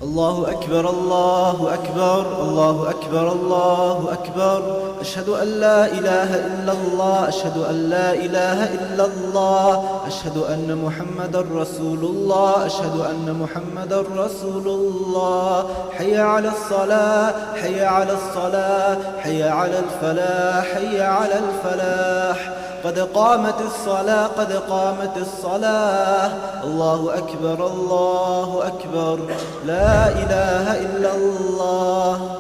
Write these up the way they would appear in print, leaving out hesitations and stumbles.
الله أكبر الله أكبر الله أكبر الله أكبر. أشهد أن لا إله إلا الله أشهد أن لا إله إلا الله. أشهد أن محمدا رسول الله أشهد أن محمدا رسول الله. حي على الصلاة حي على الصلاة حي على الفلاح حي على الفلاح. قد قامت الصلاة قد قامت الصلاة. الله أكبر الله أكبر. لا إله إلا الله.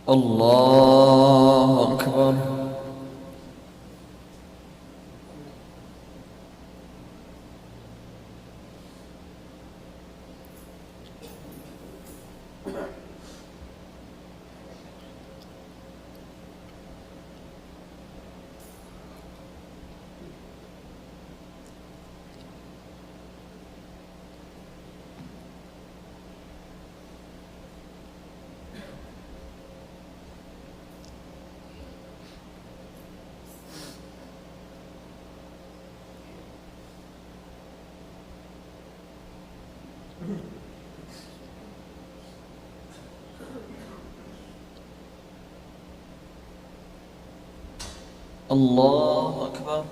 الله أكبر. الله أكبر.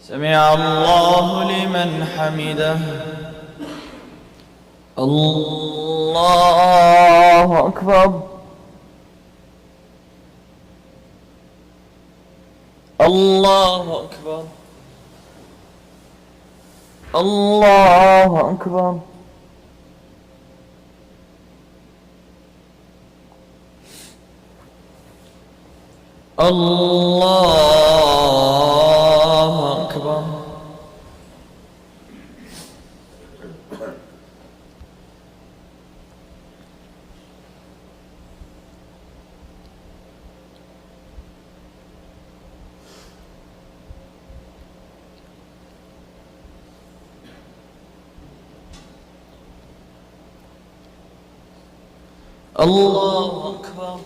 سمع الله لمن حمده. الله أكبر. الله أكبر. الله أكبر. الله أكبر. الله أكبر.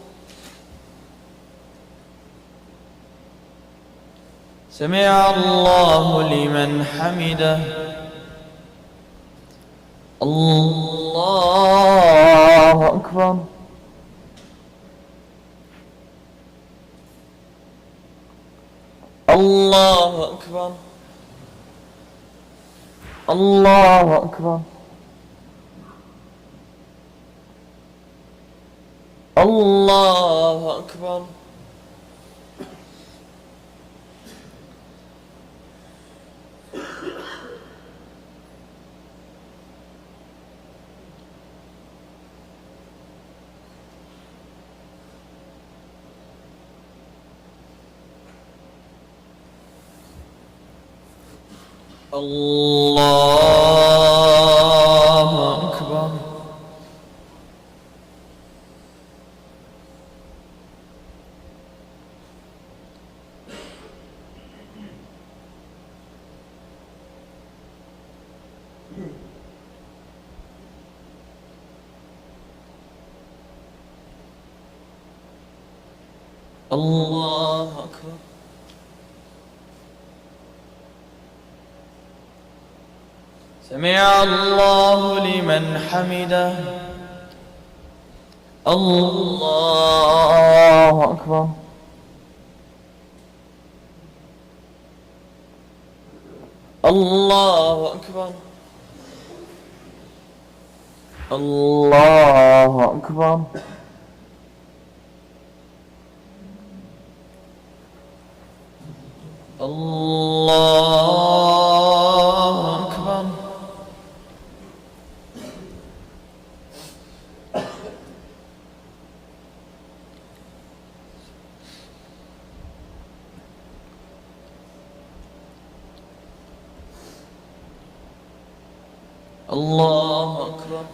سمع الله لمن حمده. الله أكبر. الله أكبر. الله أكبر. الله أكبر. الله أكبر. الله أكبر. سمع الله لمن حمده. الله أكبر. الله أكبر. الله أكبر. الله أكبر. الله أكبر.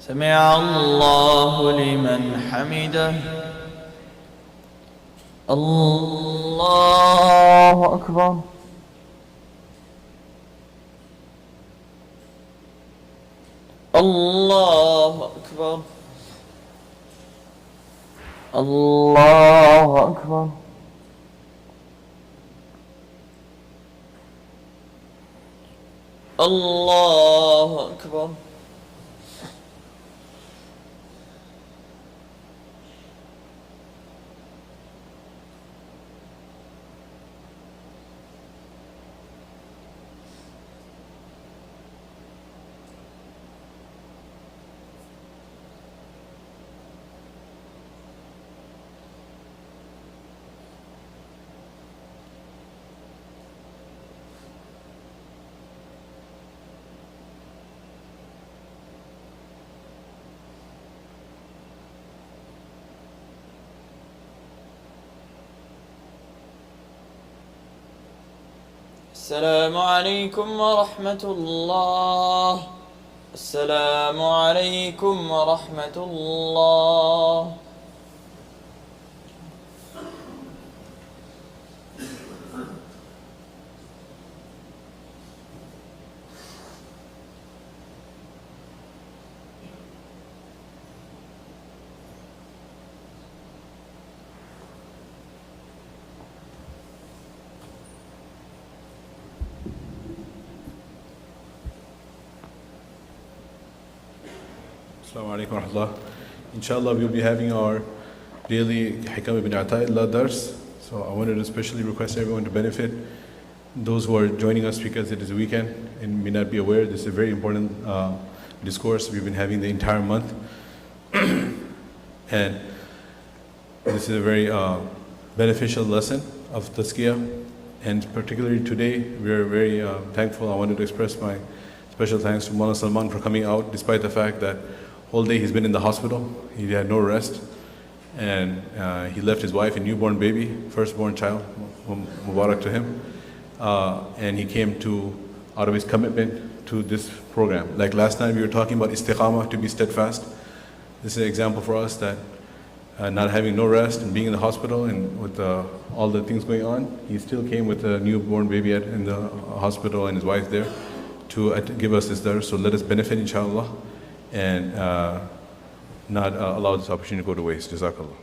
سمع الله لمن حمده. الله أكبر. الله أكبر. الله أكبر. الله أكبر. السلام عليكم ورحمة الله. السلام عليكم ورحمة الله. Assalamu alaikum wa rahmatullah. Inshallah, we'll be having our daily Hikam ibn Ata'illah dars. So I wanted to especially request everyone to benefit those who are joining us because it is a weekend and may not be aware. This is a very important discourse we've been having the entire month. And this is a very beneficial lesson of Tazkiyah. And particularly today, we are very thankful. I wanted to express my special thanks to Maulana Salman for coming out despite the fact that whole day he's been in the hospital. He had no rest. And he left his wife and newborn baby, firstborn child, Mubarak to him. And he came out of his commitment to this program. Like last night we were talking about istiqamah, to be steadfast. This is an example for us that not having no rest and being in the hospital and with all the things going on, he still came with a newborn baby in the hospital and his wife there to give us this dars. So let us benefit, inshallah, and not allow this opportunity to go to waste. Jazakallah.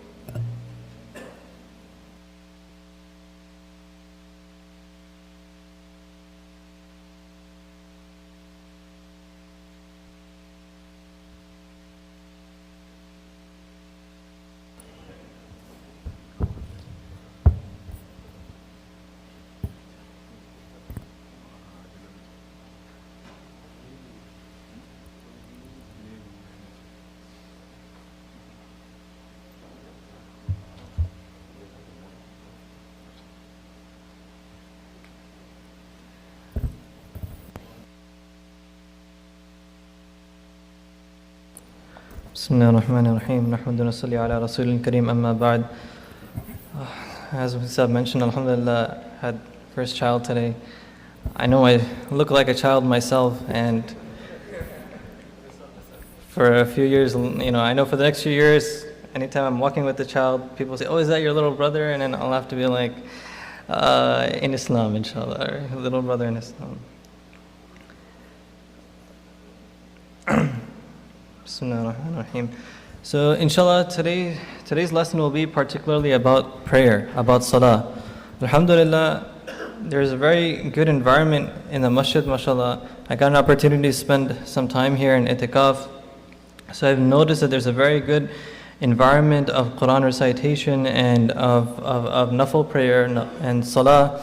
Bismillahirrahmanirrahim. Nahmadu salli ala Rasulil Kareem amma ba'd. As Musab mentioned, alhamdulillah, had first child today. I know I look like a child myself, and for a few years, I know for the next few years, anytime I'm walking with the child, people say, "Oh, is that your little brother?" And then I'll have to be like, in Islam, inshallah, or little brother in Islam. Bismillahirrahmanirrahim. So inshallah today's lesson will be particularly about prayer, about salah. Alhamdulillah, there's a very good environment in the masjid, mashallah. I got an opportunity to spend some time here in itikaf. So I've noticed that there's a very good environment of Quran recitation and of nafil prayer and salah.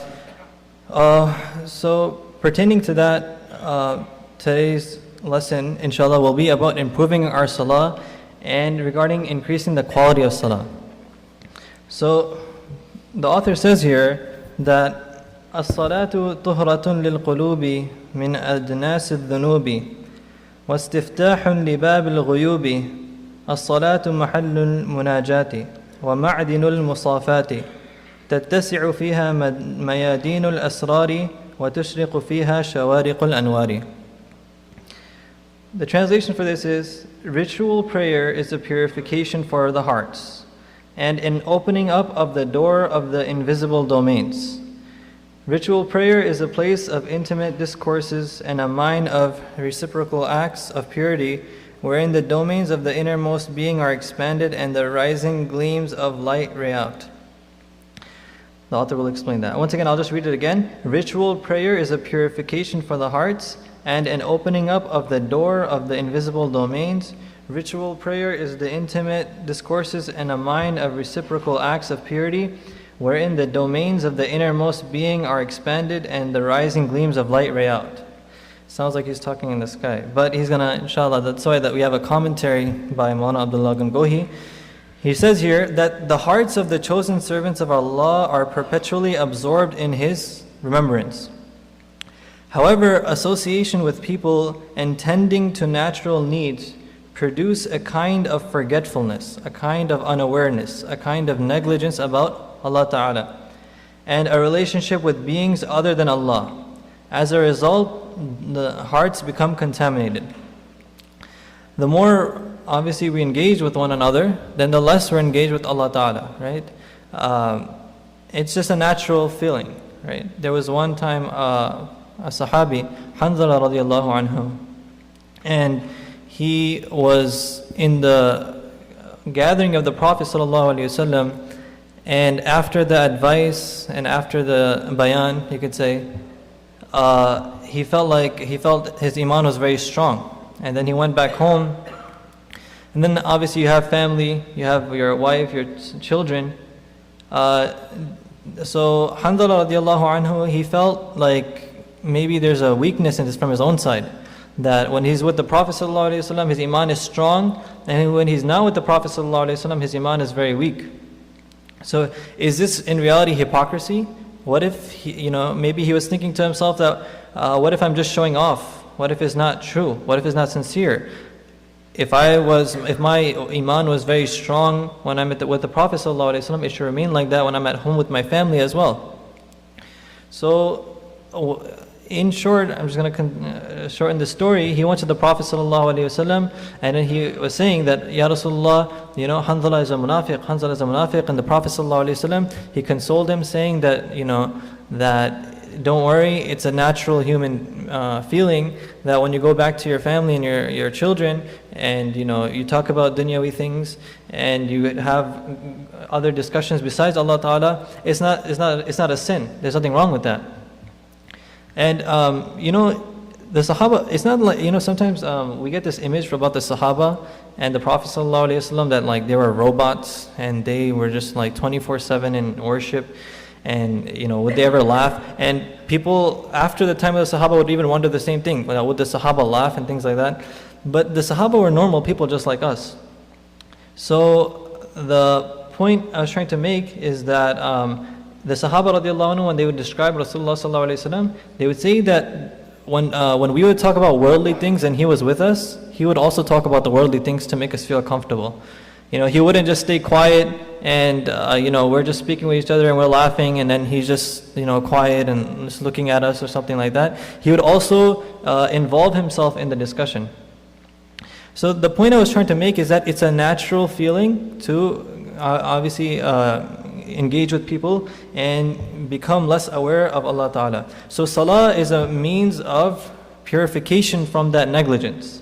So pertaining to that, today's lesson, inshallah, will be about improving our salah and regarding increasing the quality of salah. So the author says here that as-salatu tuhratun lil qulubi min adnas al-dhunubi wastiftahun li bab al-ghuyubi as-salatu mahallul munajati wa ma'dinul musafati tattasi'u fiha mayadinul asrari wa tushriqu fiha shawariqul anwari. The translation for this is, ritual prayer is a purification for the hearts and an opening up of the door of the invisible domains. Ritual prayer is a place of intimate discourses and a mine of reciprocal acts of purity wherein the domains of the innermost being are expanded and the rising gleams of light ray out. The author will explain that. Once again, I'll just read it again. Ritual prayer is a purification for the hearts and an opening up of the door of the invisible domains. Ritual prayer is the intimate discourses and a mind of reciprocal acts of purity, wherein the domains of the innermost being are expanded and the rising gleams of light ray out. Sounds like he's talking in the sky. But he's going to, inshallah, that's why that we have a commentary by Maulana Abdullah Gangohi. He says here that the hearts of the chosen servants of Allah are perpetually absorbed in His remembrance. However, association with people and tending to natural needs produce a kind of forgetfulness, a kind of unawareness, a kind of negligence about Allah Ta'ala, and a relationship with beings other than Allah. As a result, the hearts become contaminated. The more obviously we engage with one another, then the less we're engaged with Allah Ta'ala, right? It's just a natural feeling, right? There was one time a Sahabi, Hanzala radiallahu anhu, and he was in the gathering of the Prophet sallallahu alaihi wasallam, and after the advice and after the bayan, you could say, he felt his iman was very strong, and then he went back home. And then obviously you have family, you have your wife, your children. So Hanzala radiallahu anhu, he felt like maybe there's a weakness in this from his own side. That when he's with the Prophet sallallahu alaihi wasallam, his iman is strong, and when he's not with the Prophet sallallahu alaihi wasallam, his iman is very weak. So is this in reality hypocrisy? What if he, maybe he was thinking to himself that, what if I'm just showing off? What if it's not true? What if it's not sincere? If my iman was very strong when I'm with the Prophet ﷺ, it should remain like that when I'm at home with my family as well. So, in short, I'm just going to shorten the story. He went to the Prophet ﷺ, and then he was saying that, Ya Rasulullah, Hanzala is a munafiq, and the Prophet ﷺ, he consoled him, saying that, that don't worry, it's a natural human feeling that when you go back to your family and your children, and you talk about dunyawi things, and you have other discussions besides Allah Ta'ala, it's not a sin. There's nothing wrong with that. And the Sahaba, it's not like, sometimes we get this image about the Sahaba and the Prophet ﷺ that like they were robots and they were just like 24/7 in worship. And would they ever laugh? And people after the time of the Sahaba would even wonder the same thing. Would the Sahaba laugh and things like that? But the Sahaba were normal people just like us. So the point I was trying to make is that the Sahaba radiallahu anhu, when they would describe Rasulullah sallallahu alaihi wasallam, they would say that when we would talk about worldly things and he was with us, he would also talk about the worldly things to make us feel comfortable. He wouldn't just stay quiet and, we're just speaking with each other and we're laughing and then he's just, quiet and just looking at us or something like that. He would also involve himself in the discussion. So the point I was trying to make is that it's a natural feeling to obviously engage with people and become less aware of Allah Ta'ala. So salah is a means of purification from that negligence.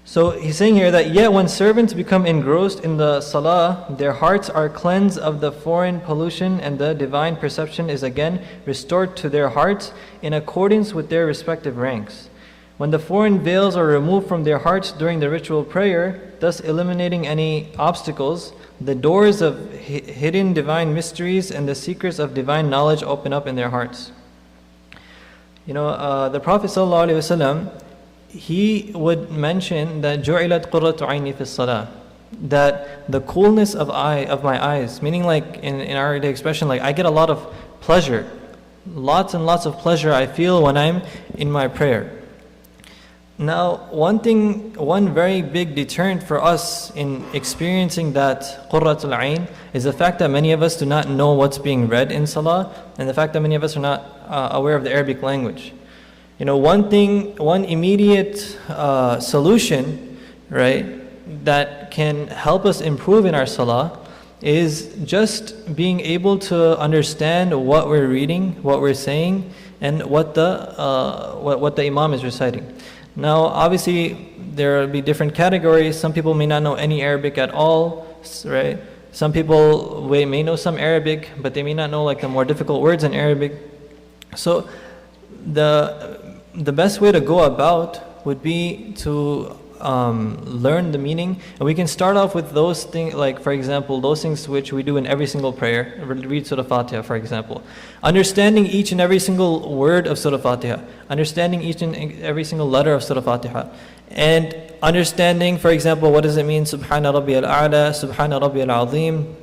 So he's saying here that yet when servants become engrossed in the salah, their hearts are cleansed of the foreign pollution and the divine perception is again restored to their hearts in accordance with their respective ranks. When the foreign veils are removed from their hearts during the ritual prayer, thus eliminating any obstacles, the doors of hidden divine mysteries and the secrets of divine knowledge open up in their hearts. The Prophet ﷺ, he would mention that جُعِلَتْ قُرَّةُ عَيْنِي فِي الصَّلَاةِ, that the coolness of my eyes, meaning like in our day expression, like I get a lot of pleasure, lots and lots of pleasure I feel when I'm in my prayer. Now, one very big deterrent for us in experiencing that qurratul ayn is the fact that many of us do not know what's being read in salah, and the fact that many of us are not aware of the Arabic language. One immediate solution, right, that can help us improve in our salah is just being able to understand what we're reading, what we're saying, and what the imam is reciting. Now, obviously, there will be different categories. Some people may not know any Arabic at all, right? Some people may know some Arabic, but they may not know like the more difficult words in Arabic. So the best way to go about would be to learn the meaning, and we can start off with those things, like for example, those things which we do in every single prayer. Read Surah Fatiha, for example. Understanding each and every single word of Surah Fatiha, understanding each and every single letter of Surah Fatiha, and understanding, for example, what does it mean, Subhana Rabbi al-A'la, Subhana Rabbi al-Azim.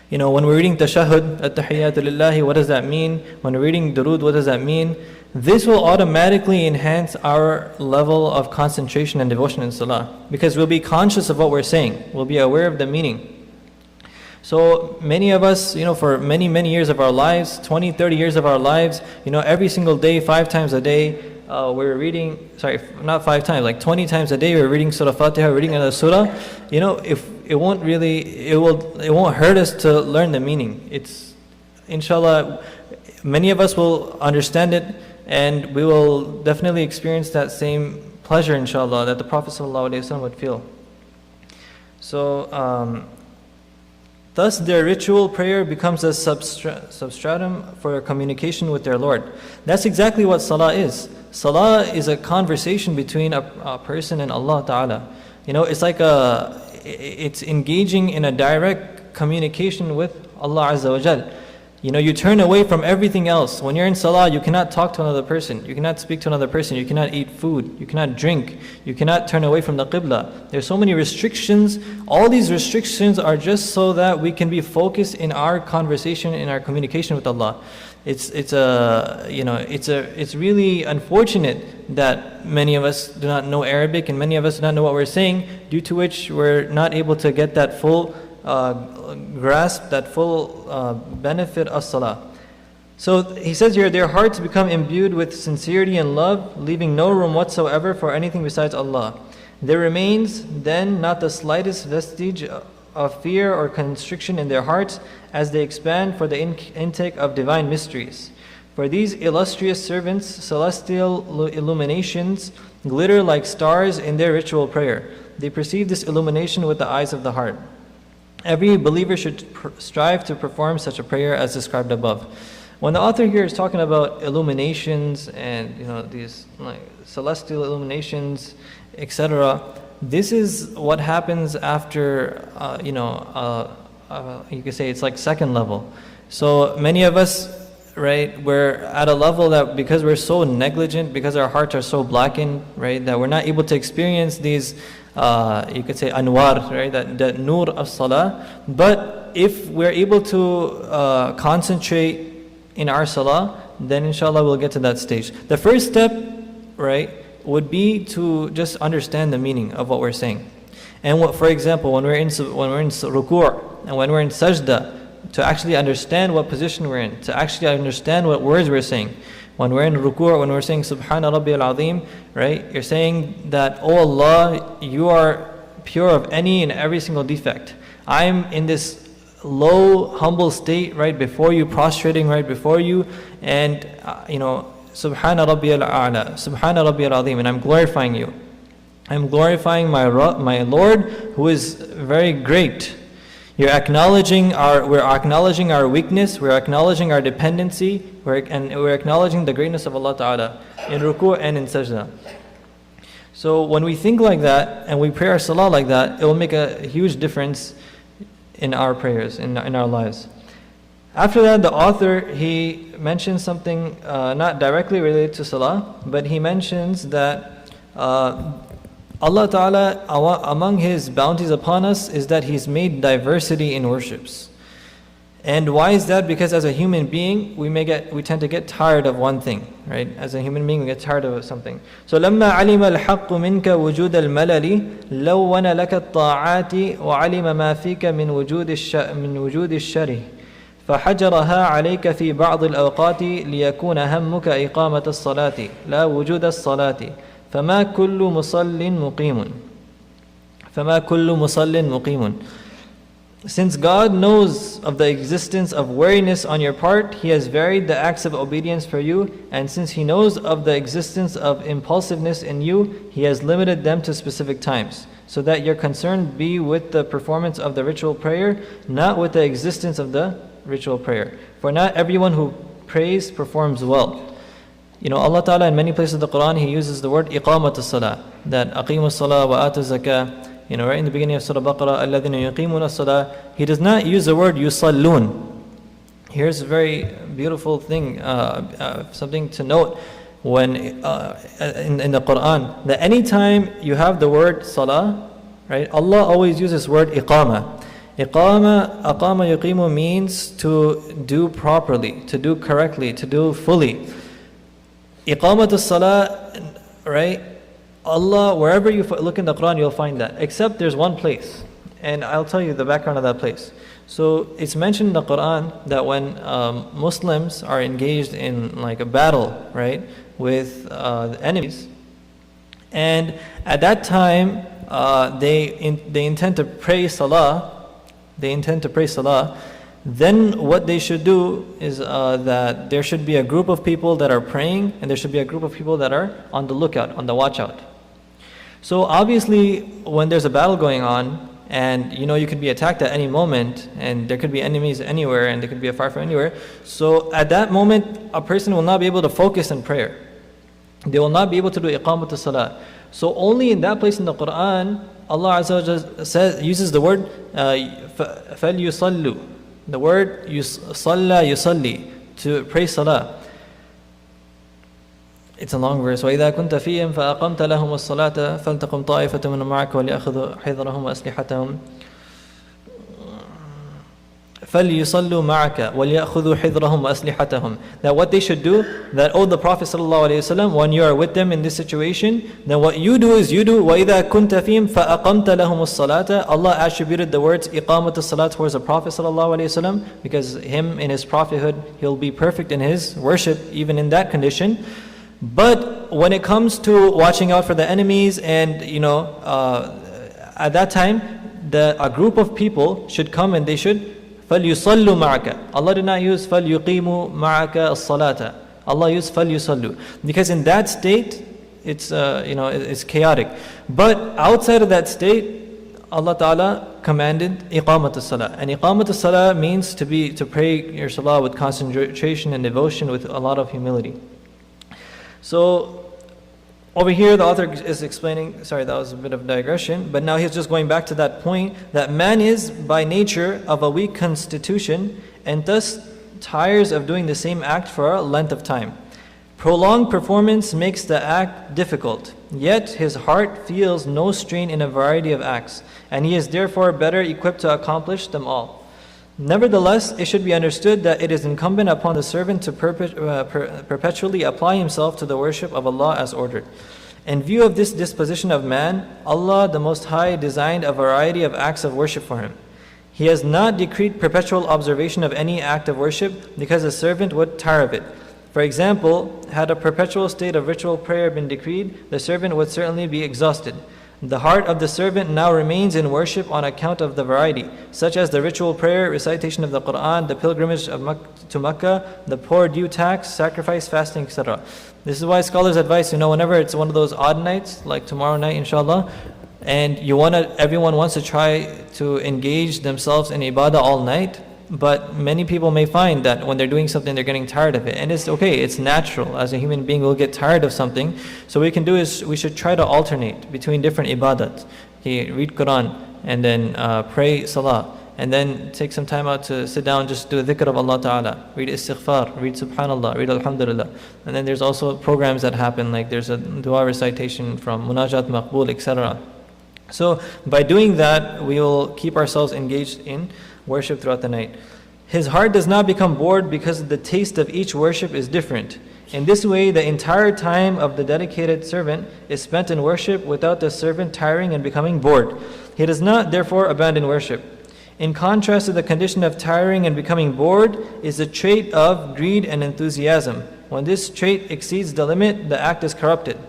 You know, when we're reading Tashahhud, At-Tahiyyatu Lillahi, what does that mean? When we're reading Durood, what does that mean? This will automatically enhance our level of concentration and devotion in Salah, because we'll be conscious of what we're saying. We'll be aware of the meaning. So many of us, you know, for many, many years of our lives, 20, 30 years of our lives, you know, every single day, 5 times a day, we're reading, not 5 times, like 20 times a day, we're reading Surah Fatiha, reading another surah. You know, if it won't hurt us to learn the meaning. It's, inshallah, many of us will understand it, and we will definitely experience that same pleasure, inshallah, that the Prophet ﷺ would feel. So, thus their ritual prayer becomes a substratum for communication with their Lord. That's exactly what Salah is. Salah is a conversation between a person and Allah Ta'ala. You know, it's like it's engaging in a direct communication with Allah Azza wa Jal. You know, you turn away from everything else. When you're in Salah, you cannot talk to another person. You cannot speak to another person. You cannot eat food. You cannot drink. You cannot turn away from the Qibla. There's so many restrictions. All these restrictions are just so that we can be focused in our conversation, in our communication with Allah. It's really unfortunate that many of us do not know Arabic, and many of us do not know what we're saying, due to which we're not able to get that full grasp, that full benefit of Salah. So he says here, their hearts become imbued with sincerity and love, leaving no room whatsoever for anything besides Allah. There remains then not the slightest vestige of fear or constriction in their hearts as they expand for the intake of divine mysteries. For these illustrious servants, celestial illuminations glitter like stars in their ritual prayer. They perceive this illumination with the eyes of the heart. Every believer should strive to perform such a prayer as described above. When the author here is talking about illuminations and, you know, these like celestial illuminations, etc., this is what happens after, you could say it's like second level. So many of us, right, we're at a level that because we're so negligent, because our hearts are so blackened, right, that we're not able to experience these, you could say anwar, right, that nur of Salah. But if we're able to concentrate in our Salah, then inshallah we'll get to that stage. The first step, right, would be to just understand the meaning of what we're saying. And what, for example, when we're in ruku' and when we're in sajda, to actually understand what position we're in, to actually understand what words we're saying. When we're in ruku', when we're saying Subhana Rabbi al-Azim, right, you're saying that, oh Allah, you are pure of any and every single defect. I'm in this low, humble state right before you, prostrating right before you, and Subhana Rabbi al-A'la, Subhana Rabbi al-Azim, and I'm glorifying you. I'm glorifying my Lord, who is very great. We're acknowledging our weakness, we're acknowledging our dependency, and we're acknowledging the greatness of Allah Ta'ala in ruku' and in sajda. So when we think like that and we pray our salah like that, it will make a huge difference in our prayers, in our lives. After that, the author, he mentions something not directly related to salah, but he mentions that Allah Ta'ala, among His bounties upon us, is that He's made diversity in worships. And why is that? Because as a human being, we tend to get tired of one thing, right? As a human being, we get tired of something. So لما علم الحق منك وجود الملل لون لك الطاعات وعلم ما فيك من وجود الشر فحجرها عليك في بعض الأوقات ليكون همك إقامة الصلاة لا وجود الصلاة فما كل مصل مقيم. Since God knows of the existence of weariness on your part, He has varied the acts of obedience for you, and since He knows of the existence of impulsiveness in you, He has limited them to specific times, so that your concern be with the performance of the ritual prayer, not with the existence of the ritual prayer. For not everyone who prays performs well. Allah Ta'ala in many places of the Quran, He uses the word iqamatus salah, that aqimus salah wa atu zakah. Right in the beginning of Surah Baqarah, الَّذِينَ يُقِيمُونَ الصَّلَاةَ, He does not use the word yusallun. Here's a very beautiful thing, something to note when in the Quran, that anytime you have the word salah, right, Allah always uses the word iqama. Aqama yuqimu means to do properly, to do correctly, to do fully. Iqamatus salah, right? Allah, wherever you look in the Quran, you'll find that. Except there's one place, and I'll tell you the background of that place. So it's mentioned in the Quran that when Muslims are engaged in like a battle, right, with enemies, and at that time they intend to pray salah. Then what they should do is that there should be a group of people that are praying, and there should be a group of people that are on the lookout, on the watch out. So obviously, when there's a battle going on, and you could be attacked at any moment, and there could be enemies anywhere, and there could be a fire from anywhere. So at that moment, a person will not be able to focus in prayer. They will not be able to do iqamatus salah. So only in that place in the Quran, Allah Azza wa Jalla uses the word فَلْيُصَلُّوا. The word yusalla, yusalli, to pray salah. It's a long verse. وَإِذَا كُنْتَ فِيهِمْ فَأَقَمْتَ لَهُمُ الصَّلَاةَ فَلْتَقُمْ طَائِفَةٌ مِّنْهُمْ مَعَكَ وَلْيَأْخُذُوا حِذْرَهُمْ وَأَسْلِحَتَهُمْ فَلْيُصَلُّوا مَعَكَ وَلْيَأْخُذُوا حِذْرَهُمْ وَأَسْلِحَتَهُم. That what they should do, that the Prophet ﷺ, when you are with them in this situation, then what you do is وَإِذَا كُنْتَ فِيهِمْ فَأَقَمْتَ لَهُمُ الصَّلَاةَ. Allah attributed the words iqamatus salat towards the Prophet ﷺ, because him in his prophethood, he'll be perfect in his worship even in that condition. But when it comes to watching out for the enemies, and at that time a group of people should come and they should فَلْيُصَلُّوا مَعَكَ. Allah did not use فَلْيُقِيمُوا مَعَكَ الصَّلَاةَ. Allah used فَلْيُصَلُّوا, because in that state it's it's chaotic. But outside of that state, Allah Ta'ala commanded iqamatus salah. And iqamatus salah means to pray your salah with concentration and devotion, with a lot of humility. So over here the author is explaining, sorry, that was a bit of digression, but now he's just going back to that point, that man is by nature of a weak constitution, and thus tires of doing the same act for a length of time. Prolonged performance makes the act difficult, yet his heart feels no strain in a variety of acts, and he is therefore better equipped to accomplish them all. Nevertheless, it should be understood that it is incumbent upon the servant to perpetually apply himself to the worship of Allah as ordered. In view of this disposition of man, Allah the Most High designed a variety of acts of worship for him. He has not decreed perpetual observation of any act of worship, because the servant would tire of it. For example, had a perpetual state of ritual prayer been decreed, the servant would certainly be exhausted. The heart of the servant now remains in worship on account of the variety, such as the ritual prayer, recitation of the Quran, the pilgrimage to Mecca, the poor due tax, sacrifice, fasting, etc. This is why scholars advise, whenever it's one of those odd nights, like tomorrow night inshallah, and everyone wants to try to engage themselves in ibadah all night, but many people may find that when they're doing something, they're getting tired of it. And it's okay, it's natural. As a human being, we'll get tired of something. So what we can do is, we should try to alternate between different ibadat. Read Quran, and then pray salah, and then take some time out to sit down, just do a dhikr of Allah Ta'ala. Read istighfar, read subhanallah, read alhamdulillah. And then there's also programs that happen, like there's a dua recitation from munajat maqbool, etc. So by doing that, we will keep ourselves engaged in worship throughout the night. His heart does not become bored, because the taste of each worship is different. In this way, the entire time of the dedicated servant is spent in worship without the servant tiring and becoming bored. He does not therefore abandon worship. In contrast to the condition of tiring and becoming bored is the trait of greed and enthusiasm. When this trait exceeds the limit, the act is corrupted.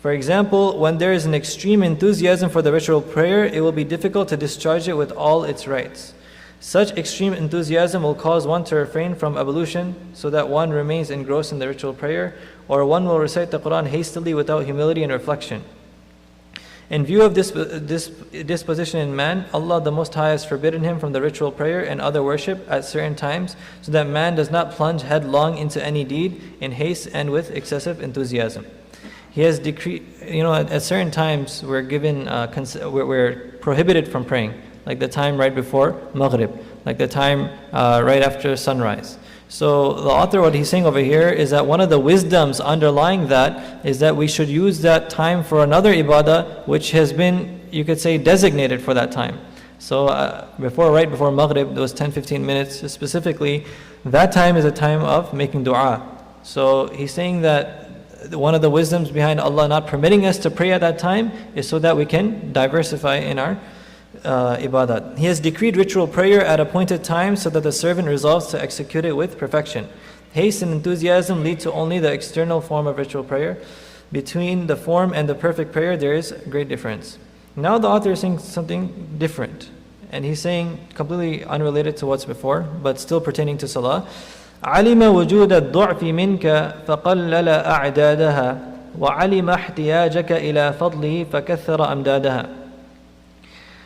For example, when there is an extreme enthusiasm for the ritual prayer, it will be difficult to discharge it with all its rites. Such extreme enthusiasm will cause one to refrain from ablution so that one remains engrossed in the ritual prayer, or one will recite the Quran hastily without humility and reflection. In view of this disposition in man, Allah the Most High has forbidden him from the ritual prayer and other worship at certain times, so that man does not plunge headlong into any deed in haste and with excessive enthusiasm. He has decreed, at certain times we're given, we're prohibited from praying, like the time right before Maghrib, like the time right after sunrise. So the author, what he's saying over here is that one of the wisdoms underlying that is that we should use that time for another ibadah which has been, you could say, designated for that time. So right before Maghrib, those 10-15 minutes specifically, that time is a time of making dua. So he's saying that one of the wisdoms behind Allah not permitting us to pray at that time is so that we can diversify in our ibadat. He has decreed ritual prayer at appointed times so that the servant resolves to execute it with perfection. Haste and enthusiasm lead to only the external form of ritual prayer. Between the form and the perfect prayer, there is a great difference. Now the author is saying something different, and he's saying completely unrelated to what's before, but still pertaining to salah. علم وجود الضعف منك فقلل أعدادها وعلم احتياجك إلى فضله فكثر أمدادها.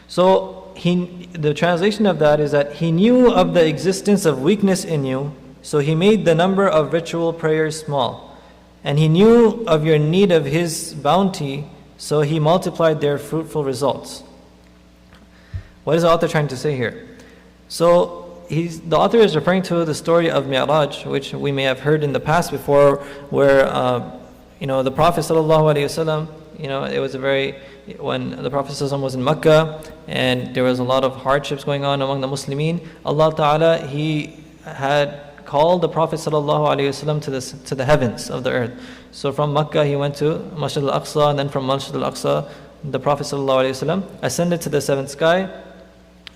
So the translation of that is that he knew of the existence of weakness in you, so he made the number of ritual prayers small. And he knew of your need of his bounty, so he multiplied their fruitful results. What is the author trying to say here? So the author is referring to the story of Mi'raj, which we may have heard in the past before, where the Prophet ﷺ, it was when the Prophet ﷺ was in Mecca and there was a lot of hardships going on among the Muslimin, Allah Ta'ala, He had called the Prophet ﷺ to the heavens of the earth. So from Mecca he went to Masjid al-Aqsa, and then from Masjid al-Aqsa the Prophet ﷺ ascended to the seventh sky,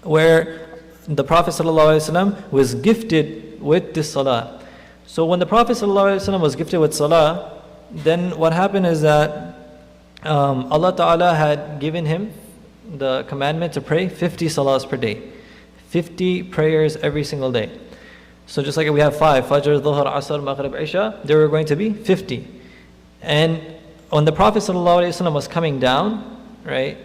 where the Prophet ﷺ was gifted with this salah. So when the Prophet ﷺ was gifted with salah, then what happened is that Allah Ta'ala had given him the commandment to pray 50 salahs per day, 50 prayers every single day. So just like we have 5, Fajr, Dhuhr, Asr, Maghrib, Isha, there were going to be 50. And when the Prophet ﷺ was coming down, right,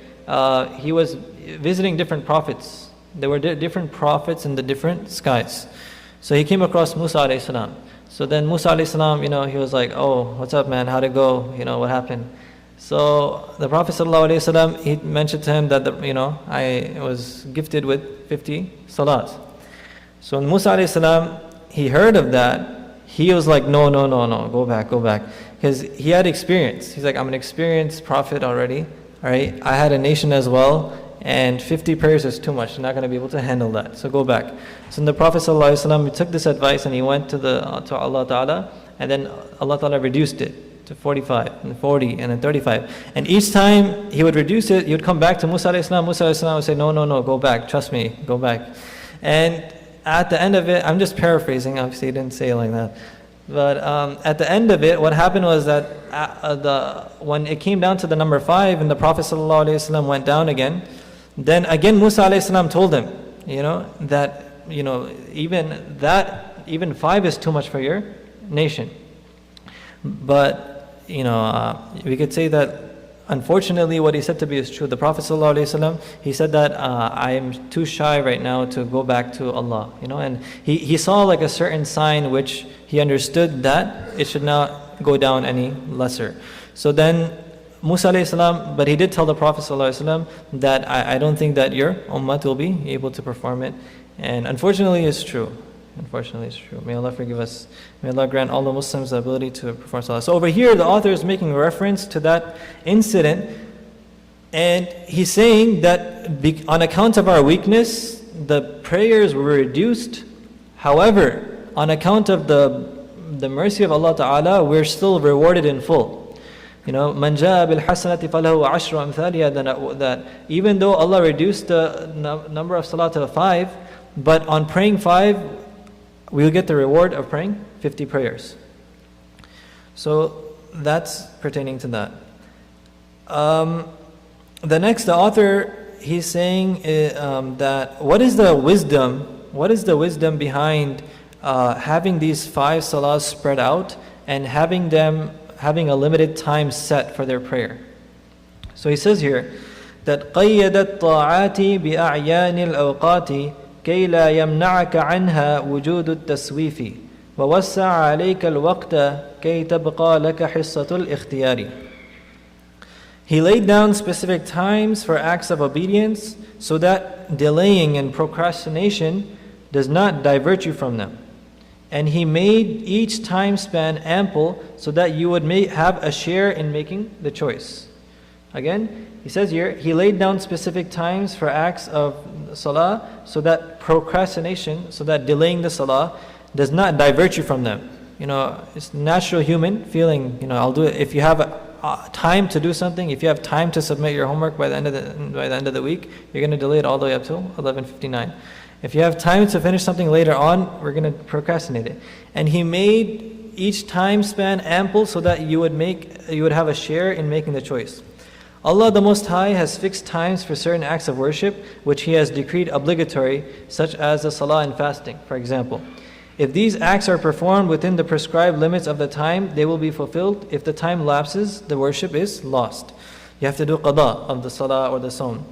he was visiting different prophets. There were different prophets in the different skies. So he came across Musa alayhi salam. So then Musa alayhi salam, he was like, oh, what's up, man? How'd it go? What happened? So the Prophet ﷺ, he mentioned to him that I was gifted with 50 salahs. So when Musa alayhi salam, he heard of that, he was like, no, go back. Because he had experience. He's like, I'm an experienced prophet already. All right, I had a nation as well, and 50 prayers is too much. You're not going to be able to handle that. So go back. So the Prophet ﷺ, he took this advice and he went to Allah Ta'ala, and then Allah Ta'ala reduced it to 45 and 40 and then 35. And each time he would reduce it, he would come back to Musa alayhi salam. Musa alayhi salam would say, no, go back. Trust me, go back. And at the end of it, I'm just paraphrasing, obviously he didn't say it like that. But at the end of it, what happened was that when it came down to the number 5 and the Prophet ﷺ went down again, then again Musa alayhi salam told him, that even 5 is too much for your nation. But we could say that unfortunately what he said to be is true. The Prophet ﷺ, he said that I am too shy right now to go back to Allah. And he saw like a certain sign which he understood that it should not go down any lesser. So then Musa alayhi salam, but he did tell the Prophet ﷺ that I don't think that your ummah will be able to perform it. And unfortunately it's true. May Allah forgive us. May Allah grant all the Muslims the ability to perform salah. So over here the author is making reference to that incident, and he's saying that on account of our weakness the prayers were reduced. However, on account of the mercy of Allah Ta'ala, we're still rewarded in full. Man jaa bil hasanati falahu ashru amthaliha, that even though Allah reduced the number of salah to 5, but on praying 5, we'll get the reward of praying 50 prayers. So that's pertaining to that. The author, he's saying that what is the wisdom behind having these 5 salahs spread out and having a limited time set for their prayer. So he says here that قَيَّدَ الطَّاعَاتِ بِأَعْيَانِ الْأَوْقَاتِ كَيْ لَا يَمْنَعَكَ عَنْهَا وُجُودُ التَّسْوِيفِ وَوَسَّعَ عَلَيْكَ الْوَقْتَ كَيْ تَبْقَى لَكَ حِصَّةُ الْإِخْتِيَارِ. He laid down specific times for acts of obedience so that delaying and procrastination does not divert you from them. And he made each time span ample so that you would have a share in making the choice. Again, he says here, he laid down specific times for acts of salah so that procrastination, so that delaying the salah does not divert you from them. It's natural human feeling, I'll do it. If you have time to do something, if you have time to submit your homework by the end of the week, you're going to delay it all the way up till 11:59. If you have time to finish something later on, we're going to procrastinate it. And he made each time span ample so that you would have a share in making the choice. Allah the Most High has fixed times for certain acts of worship which He has decreed obligatory, such as the salah and fasting, for example. If these acts are performed within the prescribed limits of the time, they will be fulfilled. If the time lapses, the worship is lost. You have to do qada of the salah or the sawm.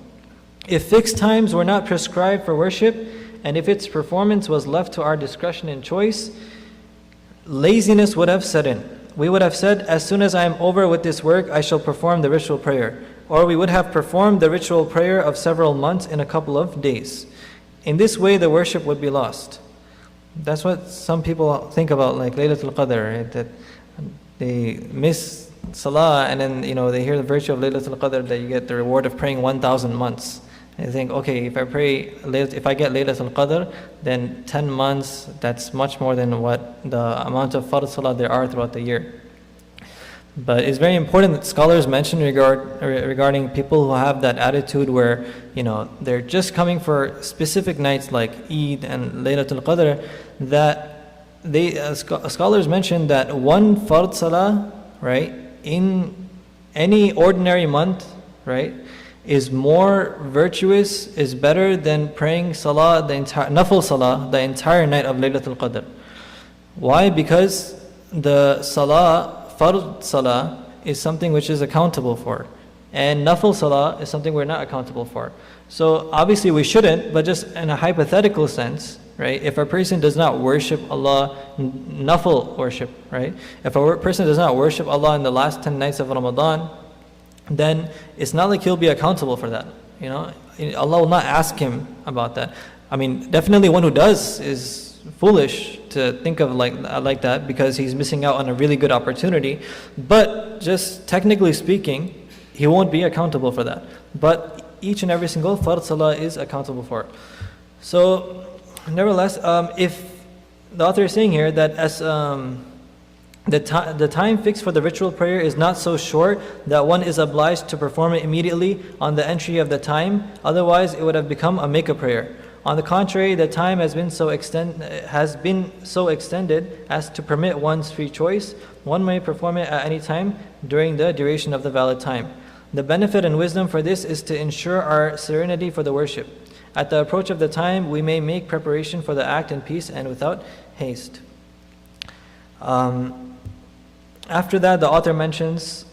If fixed times were not prescribed for worship, and if its performance was left to our discretion and choice, laziness would have set in. We would have said, as soon as I am over with this work, I shall perform the ritual prayer. Or we would have performed the ritual prayer of several months in a couple of days. In this way, the worship would be lost. That's what some people think about, like Laylatul Qadr, right? That they miss salah and then they hear the virtue of Laylatul Qadr, that you get the reward of praying 1,000 months. And they think, okay, if I get Laylatul Qadr, then 10 months, that's much more than what the amount of fard salah there are throughout the year. But it's very important that scholars mention regarding people who have that attitude where they're just coming for specific nights like Eid and Laylatul Qadr, that scholars mention that one fard salah, right, in any ordinary month, right, is more virtuous, is better than praying salah, nafil salah, the entire night of Laylatul Qadr. Why? Because the salah, fard salah, is something which is accountable for, and nafil salah is something we're not accountable for. So obviously we shouldn't, but just in a hypothetical sense, right? If a person does not worship Allah, nafil worship, right? If a person does not worship Allah in the last 10 nights of Ramadan, then it's not like he'll be accountable for that. Allah will not ask him about that. I mean, definitely one who does is foolish to think of like that, because he's missing out on a really good opportunity. But just technically speaking, he won't be accountable for that. But each and every single fard salah is accountable for. So, nevertheless, if the author is saying here that as the time fixed for the ritual prayer is not so short that one is obliged to perform it immediately on the entry of the time, otherwise it would have become a make-up prayer. On the contrary, the time has been so extended as to permit one's free choice. One may perform it at any time during the duration of the valid time. The benefit and wisdom for this is to ensure our serenity for the worship. At the approach of the time, we may make preparation for the act in peace and without haste. After that, the author mentions,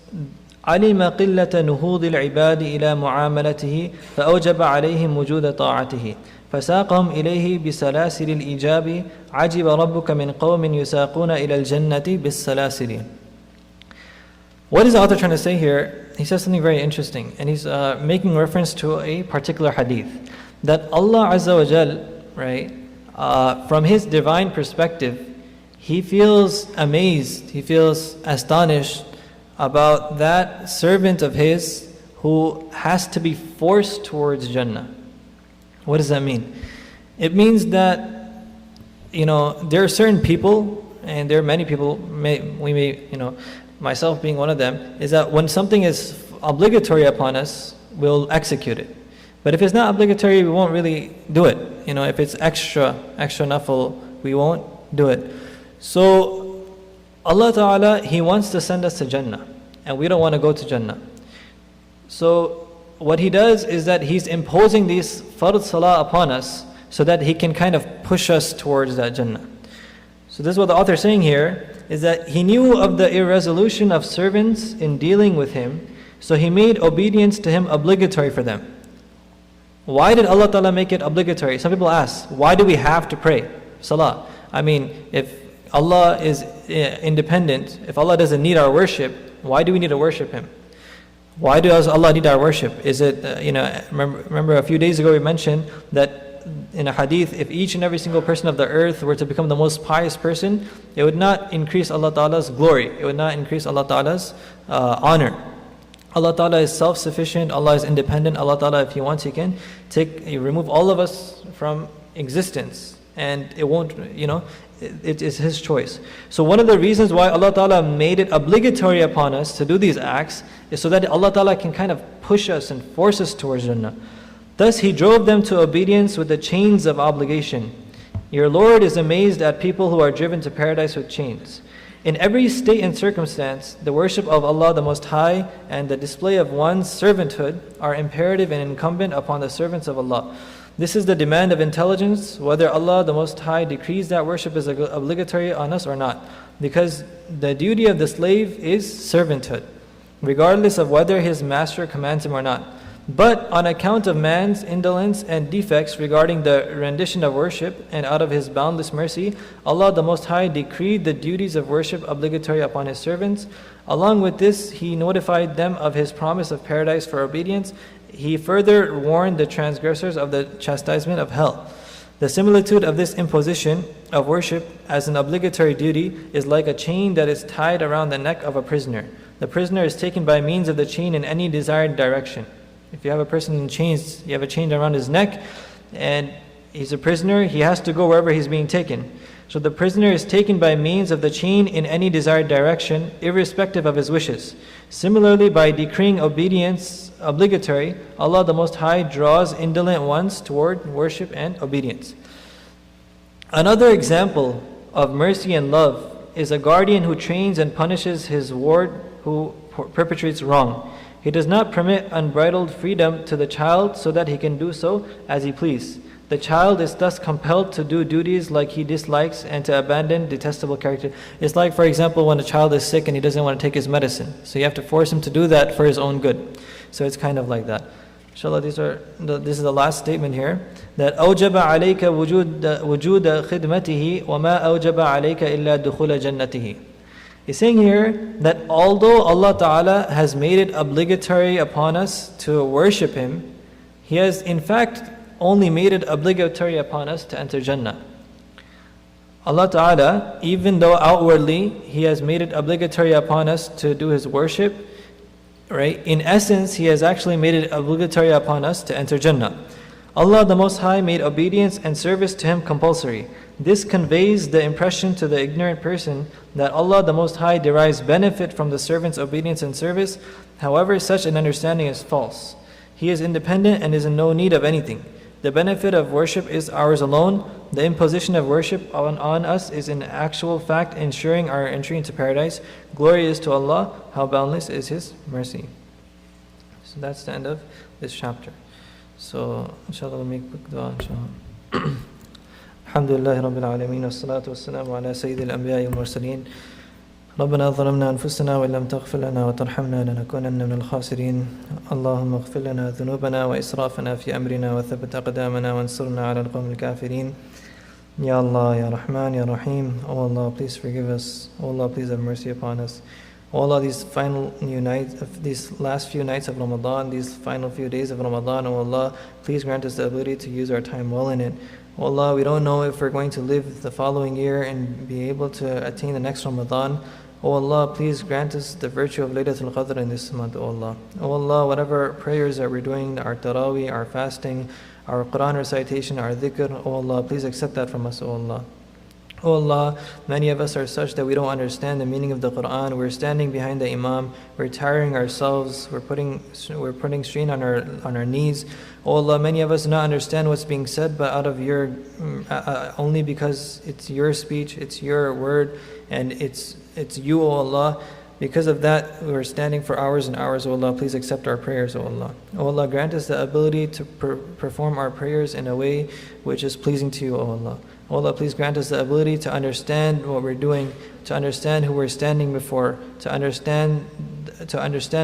علم قلة نهوض العباد إلى معاملته فأوجب عليهم وجود طاعته فساقهم إليه بسلاسل الإيجاب عجب ربك من قوم يساقون إلى الجنة بالسلاسل. What is the author trying to say here? He says something very interesting, and he's making reference to a particular hadith, that Allah Azza wa Jal, right, from His divine perspective, He feels amazed, He feels astonished about that servant of His who has to be forced towards Jannah. What does that mean? It means that, there are certain people, and there are many people, myself being one of them, is that when something is obligatory upon us, we'll execute it. But if it's not obligatory, we won't really do it. If it's extra nafil, we won't do it. So Allah Ta'ala, He wants to send us to Jannah, and we don't want to go to Jannah. So what he does is that he's imposing these fard salah upon us so that he can kind of push us towards that Jannah. So this is what the author is saying here, is that he knew of the irresolution of servants in dealing with him, so he made obedience to him obligatory for them. Why did Allah Ta'ala make it obligatory? Some people ask, why do we have to pray salah? I mean, if Allah is independent, if Allah doesn't need our worship, why do we need to worship Him? Why does Allah need our worship? Is it, remember a few days ago we mentioned that in a hadith, if each and every single person of the earth were to become the most pious person, it would not increase Allah Ta'ala's glory. It would not increase Allah Ta'ala's honor. Allah Ta'ala is self-sufficient. Allah is independent. Allah Ta'ala, if He wants, He can remove all of us from existence. And it won't, it is His choice. So one of the reasons why Allah Ta'ala made it obligatory upon us to do these acts is so that Allah Ta'ala can kind of push us and force us towards Jannah. Thus He drove them to obedience with the chains of obligation. Your Lord is amazed at people who are driven to paradise with chains. In every state and circumstance, the worship of Allah the Most High and the display of one's servanthood are imperative and incumbent upon the servants of Allah. This is the demand of intelligence, whether Allah the Most High decrees that worship is obligatory on us or not. Because the duty of the slave is servanthood, regardless of whether his master commands him or not. But on account of man's indolence and defects regarding the rendition of worship, and out of His boundless mercy, Allah the Most High decreed the duties of worship obligatory upon His servants. Along with this, He notified them of His promise of paradise for obedience. He further warned the transgressors of the chastisement of hell. The similitude of this imposition of worship as an obligatory duty is like a chain that is tied around the neck of a prisoner. The prisoner is taken by means of the chain in any desired direction. If you have a person in chains, you have a chain around his neck, and he's a prisoner, he has to go wherever he's being taken. So the prisoner is taken by means of the chain in any desired direction, irrespective of his wishes. Similarly, by decreeing obedience obligatory, Allah the Most High draws indolent ones toward worship and obedience. Another example of mercy and love is a guardian who trains and punishes his ward who perpetrates wrong. He does not permit unbridled freedom to the child so that he can do so as he please. The child is thus compelled to do duties like he dislikes and to abandon detestable character. It's like, for example, when a child is sick and he doesn't want to take his medicine. So you have to force him to do that for his own good. So it's kind of like that. Inshallah, this is the last statement here. That أوجب عليك وجود خدمته وما أوجب عليك إلا دخول جنته. He's saying here that although Allah Ta'ala has made it obligatory upon us to worship Him, He has in fact only made it obligatory upon us to enter Jannah. Allah Ta'ala, even though outwardly He has made it obligatory upon us to do His worship, right? In essence, He has actually made it obligatory upon us to enter Jannah. Allah the Most High made obedience and service to Him compulsory. This conveys the impression to the ignorant person that Allah the Most High derives benefit from the servant's obedience and service. However, such an understanding is false. He is independent and is in no need of anything. The benefit of worship is ours alone. The imposition of worship on us is in actual fact ensuring our entry into paradise. Glory is to Allah, how boundless is His mercy. So that's the end of this chapter. So, inshallah, we'll make quick dua, inshallah. Alhamdulillah Rabbil Alameen, wassalatu wassalamu ala Sayyidil Anbiya wal Mursaleen. ربنا ظلمنا أنفسنا وإن لم تغفر لنا وترحمنا لنكونن من الخاسرين. اللهم اغفر لنا ذنوبنا وإسرافنا في أمرنا وثبت أقدامنا وانصرنا على القوم الكافرين. Ya Allah, Ya Rahman, Ya Rahim. Oh Allah, please forgive us. Oh Allah, please have mercy upon us. Oh Allah, these last few nights of Ramadan, these final few days of Ramadan, oh Allah, please grant us the ability to use our time well in it. Oh Allah, we don't know if we're going to live the following year and be able to attain the next Ramadan. Oh Allah, please grant us the virtue of Laylatul Qadr in this month, oh Allah. Oh Allah, whatever prayers that we're doing, our taraweeh, our fasting, our Quran recitation, our dhikr, oh Allah, please accept that from us, oh Allah. Oh Allah, many of us are such that we don't understand the meaning of the Quran. We're standing behind the Imam, we're tiring ourselves, we're putting strain on our knees. Oh Allah, many of us do not understand what's being said, but out of your only because it's your speech, it's your word, and it's you, oh Allah. Because of that, we're standing for hours and hours, O Allah. Please accept our prayers, O Allah. O Allah, grant us the ability to perform our prayers in a way which is pleasing to you, O Allah. O Allah, please grant us the ability to understand what we're doing, to understand who we're standing before, to understand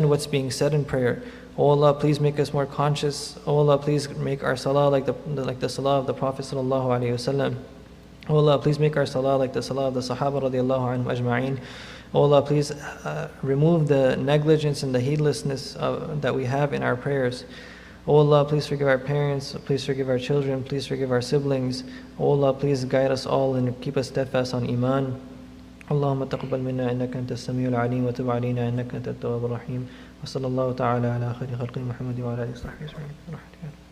what's being said in prayer. O Allah, please make us more conscious. O Allah, please make our salah like the salah of the Prophet sallallahu alaihi wasallam. O Allah, please make our salah like the salah of the Sahaba radiallahu anhum ajma'in. O Allah, please remove the negligence and the heedlessness that we have in our prayers. O Allah, please forgive our parents, please forgive our children, please forgive our siblings. O Allah, please guide us all and keep us steadfast on Iman. اللهم تقبل منا إنك أنت السميع العليم وتب علينا إنك أنت التواب الرحيم وصلى الله تعالى على خير خلق محمد وعلى آله وصحبه أجمعين.